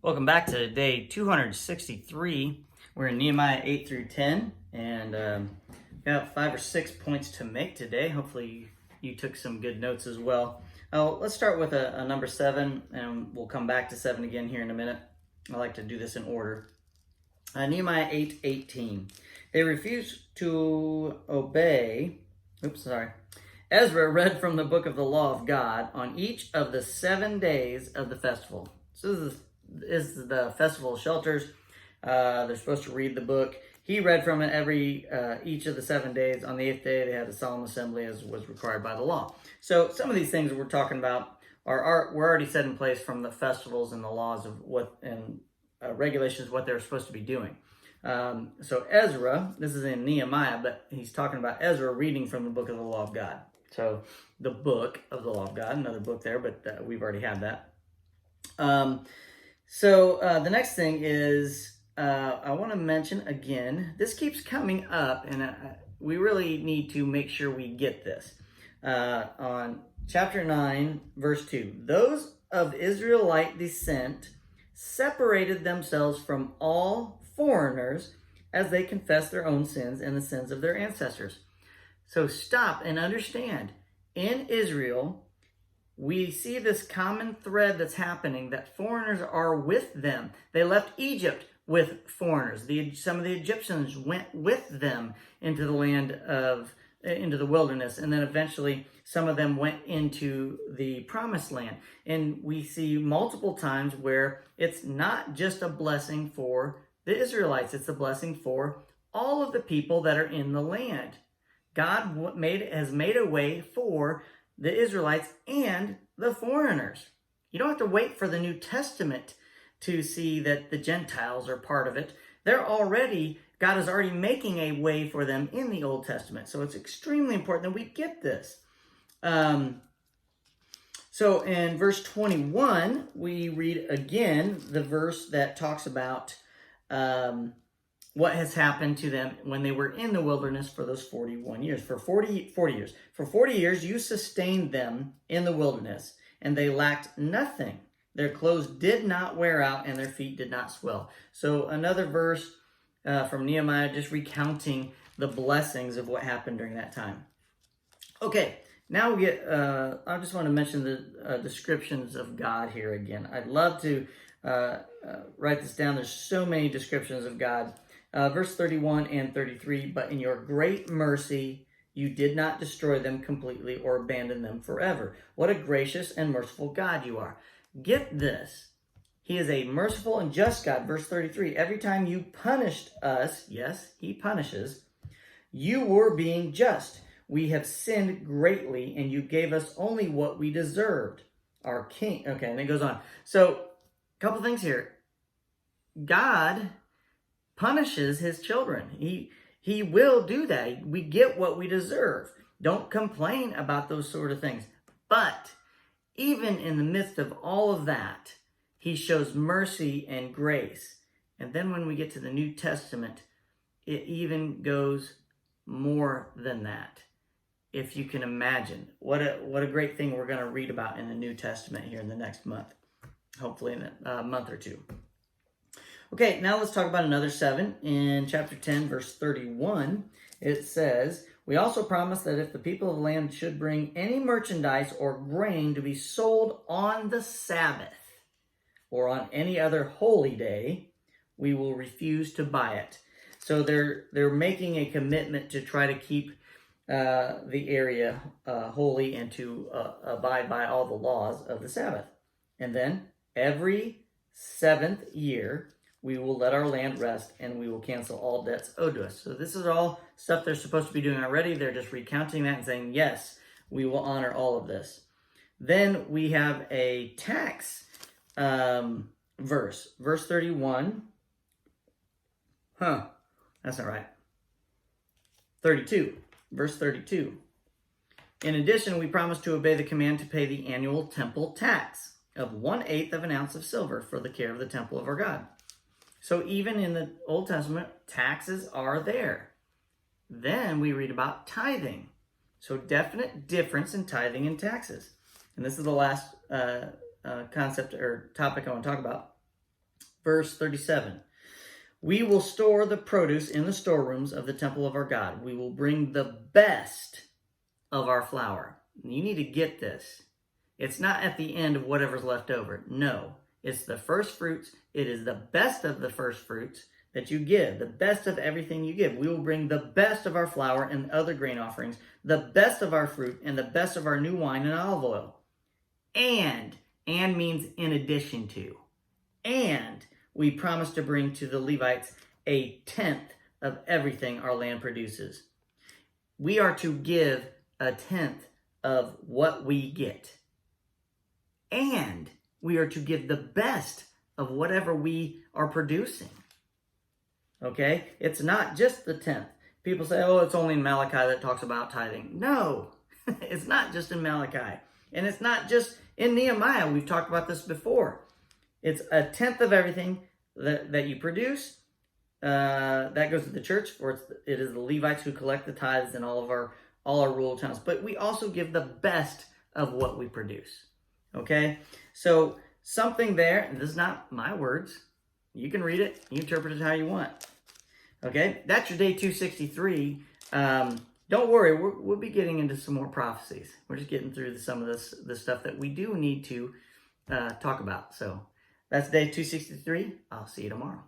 Welcome back to day 263. We're in Nehemiah 8 through 10, and got 5 or 6 points to make today. Hopefully, you took some good notes as well. Let's start with a number 7, and we'll come back to 7 again here in a minute. I like to do this in order. Nehemiah 8:18. They refused to obey. Ezra read from the book of the law of God on each of the 7 days of the festival. So this is the festival of shelters. They're supposed to read the book. He read from it each of the 7 days. On the 8th day, they had a solemn assembly as was required by the law. So some of these things we're talking about were already set in place from the festivals and the laws of regulations, what they're supposed to be doing. So Ezra, this is in Nehemiah, but he's talking about Ezra reading from the book of the law of God. So the book of the law of God, another book there, but we've already had that. The next thing is, I want to mention again, this keeps coming up, and we really need to make sure we get this. On chapter 9, verse 2, those of Israelite descent separated themselves from all foreigners as they confessed their own sins and the sins of their ancestors. So stop and understand. In Israel, we see this common thread that's happening, that foreigners are with them. They left Egypt with foreigners. Some of the Egyptians went with them into the wilderness, and then eventually some of them went into the promised land. And we see multiple times where it's not just a blessing for the Israelites, it's a blessing for all of the people that are in the land. God has made a way for the Israelites and the foreigners. You don't have to wait for the New Testament to see that the Gentiles are part of it. God is already making a way for them in the Old Testament. So it's extremely important that we get this. So in verse 21, we read again the verse that talks about what has happened to them when they were in the wilderness for those 41 years. For 40 years. For 40 years, you sustained them in the wilderness, and they lacked nothing. Their clothes did not wear out, and their feet did not swell. So another verse from Nehemiah just recounting the blessings of what happened during that time. Okay, now we get, I just want to mention the descriptions of God here again. I'd love to write this down. There's so many descriptions of God. Verse 31 and 33, but in your great mercy, you did not destroy them completely or abandon them forever. What a gracious and merciful God you are. Get this. He is a merciful and just God. Verse 33, every time you punished us, yes, he punishes, you were being just. We have sinned greatly, and you gave us only what we deserved. Our king. Okay, and it goes on. So, a couple things here. God punishes his children. He will do that. We get what we deserve. Don't complain about those sort of things. But even in the midst of all of that, he shows mercy and grace. And then when we get to the New Testament, it even goes more than that. If you can imagine, what a great thing we're going to read about in the New Testament here in the next month, hopefully in a month or two. Okay, now let's talk about another 7. In chapter 10, verse 31, it says, we also promise that if the people of the land should bring any merchandise or grain to be sold on the Sabbath or on any other holy day, we will refuse to buy it. So they're making a commitment to try to keep the area holy and to abide by all the laws of the Sabbath. And then every 7th year, we will let our land rest, and we will cancel all debts owed to us. So this is all stuff they're supposed to be doing already. They're just recounting that and saying, yes, we will honor all of this. Then we have a tax verse. Verse 31. That's not right. 32. Verse 32. In addition, we promise to obey the command to pay the annual temple tax of 1/8 of an ounce of silver for the care of the temple of our God. So even in the Old Testament, taxes are there. Then we read about tithing. So definite difference in tithing and taxes. And this is the last concept or topic I want to talk about. Verse 37. We will store the produce in the storerooms of the temple of our God. We will bring the best of our flour. You need to get this. It's not at the end of whatever's left over. No, it's the first fruits. It is the best of the first fruits that you give, the best of everything you give. We will bring the best of our flour and other grain offerings, the best of our fruit, and the best of our new wine and olive oil. And means in addition to. And we promise to bring to the Levites a tenth of everything our land produces. We are to give a tenth of what we get. And we are to give the best of whatever we are producing. Okay? It's not just the tenth. People say, oh, it's only in Malachi that talks about tithing. No, it's not just in Malachi. And it's not just in Nehemiah. We've talked about this before. It's a tenth of everything that you produce. That goes to the church, or it is the Levites who collect the tithes in all our rural towns. But we also give the best of what we produce. Okay? So something there, and this is not my words. You can read it. You interpret it how you want. Okay? That's your day 263. Don't worry. We'll be getting into some more prophecies. We're just getting through some of the stuff that we do need to talk about. So that's day 263. I'll see you tomorrow.